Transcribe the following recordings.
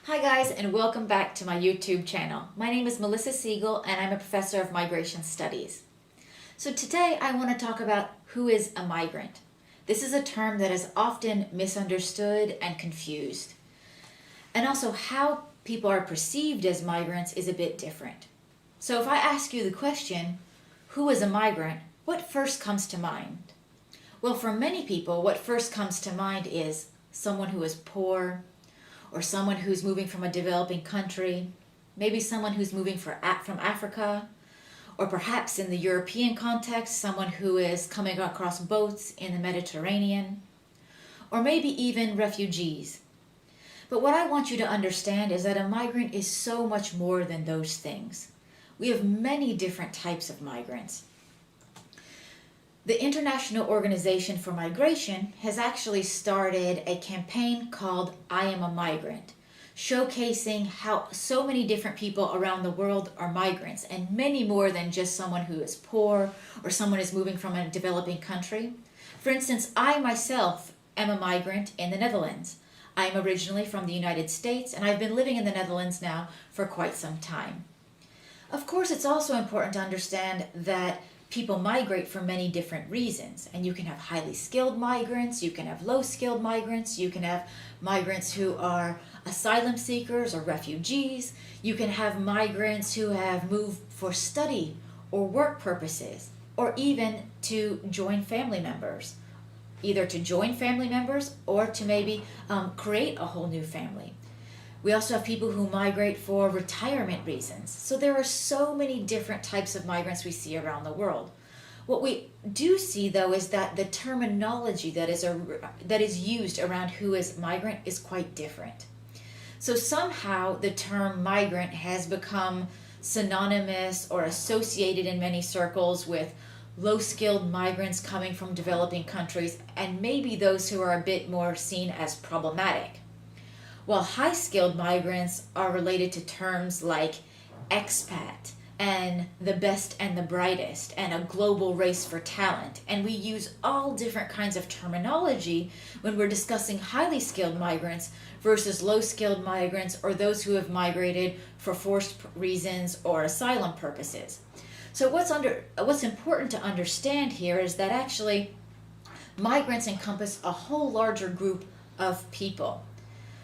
Hi guys, and welcome back to my YouTube channel. My name is Melissa Siegel and I'm a professor of migration studies. So today I want to talk about who is a migrant. This is a term that is often misunderstood and confused. And also how people are perceived as migrants is a bit different. So if I ask you the question, who is a migrant, what first comes to mind? Well, for many people, what first comes to mind is someone who is poor, or someone who's moving from a developing country, maybe someone who's moving from Africa, or perhaps in the European context, someone who is coming across boats in the Mediterranean, or maybe even refugees. But what I want you to understand is that a migrant is so much more than those things. We have many different types of migrants. The International Organization for Migration has actually started a campaign called I Am a Migrant, showcasing how so many different people around the world are migrants, and many more than just someone who is poor or someone who is moving from a developing country. For instance, I myself am a migrant in the Netherlands. I am originally from the United States, and I've been living in the Netherlands now for quite some time. Of course, it's also important to understand that people migrate for many different reasons, and you can have highly skilled migrants, you can have low skilled migrants, you can have migrants who are asylum seekers or refugees, you can have migrants who have moved for study or work purposes, or even to join family members, either to join family members or to maybe create a whole new family. We also have people who migrate for retirement reasons. So there are so many different types of migrants we see around the world. What we do see, though, is that the terminology that is used around who is migrant is quite different. So somehow the term migrant has become synonymous or associated in many circles with low-skilled migrants coming from developing countries, and maybe those who are a bit more seen as problematic. While high-skilled migrants are related to terms like expat and the best and the brightest and a global race for talent. And we use all different kinds of terminology when we're discussing highly skilled migrants versus low-skilled migrants or those who have migrated for forced reasons or asylum purposes. So what's important to understand here is that actually migrants encompass a whole larger group of people.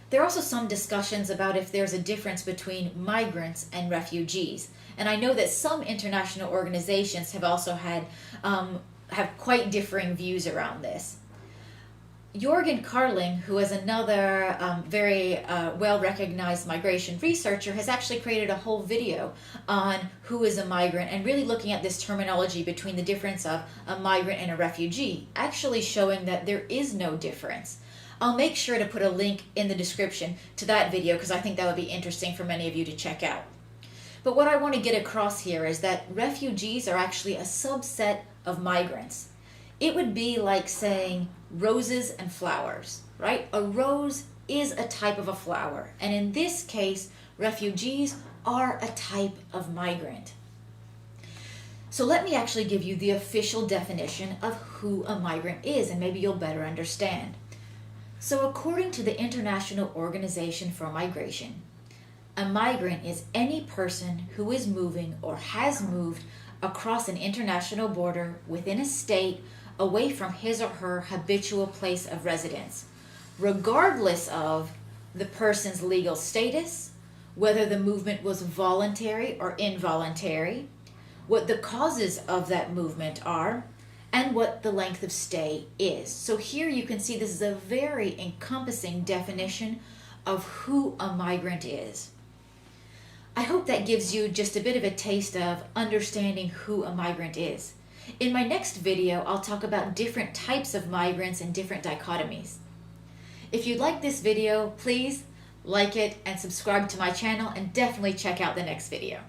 There are also some discussions about if there's a difference between migrants and refugees. And I know that some international organizations have also have quite differing views around this. Jorgen Carling, who is another very well-recognized migration researcher, has actually created a whole video on who is a migrant and really looking at this terminology between the difference of a migrant and a refugee, actually showing that there is no difference. I'll make sure to put a link in the description to that video because I think that would be interesting for many of you to check out. But what I want to get across here is that refugees are actually a subset of migrants. It would be like saying roses and flowers, right? A rose is a type of a flower, and in this case, refugees are a type of migrant. So let me actually give you the official definition of who a migrant is, and maybe you'll better understand. So according to the International Organization for Migration, a migrant is any person who is moving or has moved across an international border within a state away from his or her habitual place of residence, regardless of the person's legal status, whether the movement was voluntary or involuntary, what the causes of that movement are, and what the length of stay is. So here you can see this is a very encompassing definition of who a migrant is. I hope that gives you just a bit of a taste of understanding who a migrant is. In my next video, I'll talk about different types of migrants and different dichotomies. If you like this video, please like it and subscribe to my channel, and definitely check out the next video.